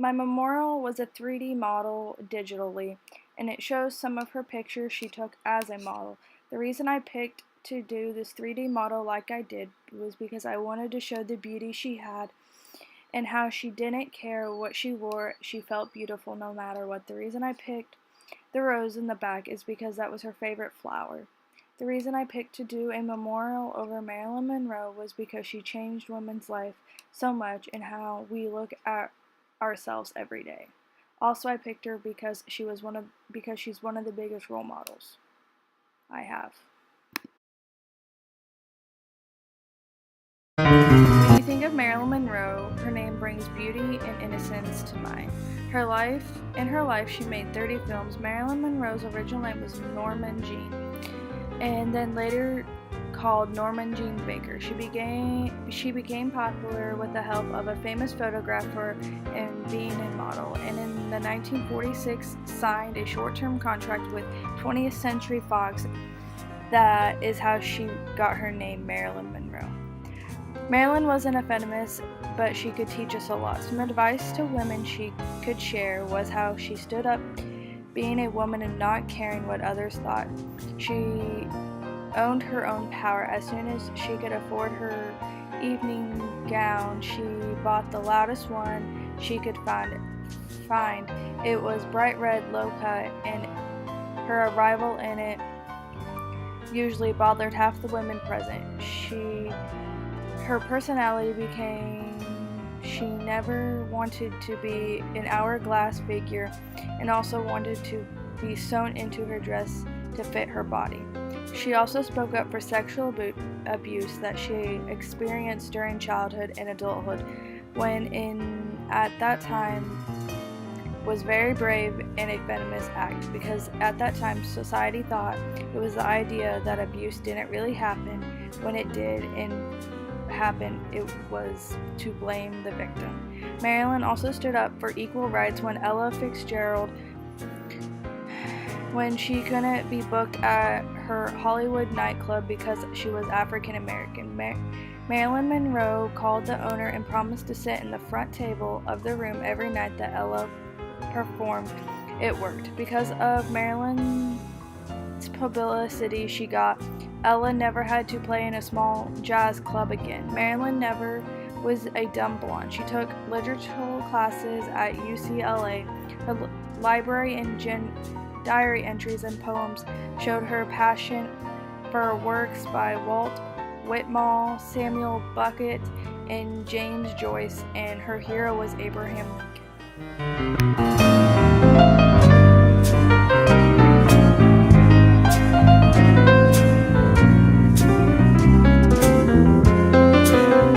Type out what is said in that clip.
My memorial was a 3D model digitally, and it shows some of her pictures she took as a model. The reason I picked to do this 3D model like I did was because I wanted to show the beauty she had and how she didn't care what she wore, she felt beautiful no matter what. The reason I picked the rose in the back is because that was her favorite flower. The reason I picked to do a memorial over Marilyn Monroe was because she changed women's life so much and how we look at ourselves every day. Also, I picked her because she's one of the biggest role models I have. When you think of Marilyn Monroe, her name brings beauty and innocence to mind. In her life, she made 30 films. Marilyn Monroe's original name was Norman Jean, and then later called Norman Jean Baker. She became popular with the help of a famous photographer and being a model, and in the 1946 signed a short-term contract with 20th Century Fox. That is how she got her name, Marilyn Monroe. Marilyn wasn't a feminist, but she could teach us a lot. Some advice to women she could share was how she stood up being a woman and not caring what others thought. She owned her own power. As soon as she could afford her evening gown, she bought the loudest one she could find. It was bright red, low cut, and her arrival in it usually bothered half the women present. Her personality became she never wanted to be an hourglass figure and also wanted to be sewn into her dress to fit her body. She also spoke up for sexual abuse that she experienced during childhood and adulthood, at that time was very brave and a feminist act, because at that time society thought it was the idea that abuse didn't really happen. When it did and happened, it was to blame the victim. Marilyn also stood up for equal rights when Ella Fitzgerald, when she couldn't be booked at her Hollywood nightclub because she was African American. Marilyn Monroe called the owner and promised to sit in the front table of the room every night that Ella performed. It worked. Because of Marilyn's publicity she got, Ella never had to play in a small jazz club again. Marilyn never was a dumb blonde. She took literature classes at UCLA. Her library and diary entries and poems showed her passion for works by Walt Whitman, Samuel Beckett, and James Joyce, and her hero was Abraham Lincoln.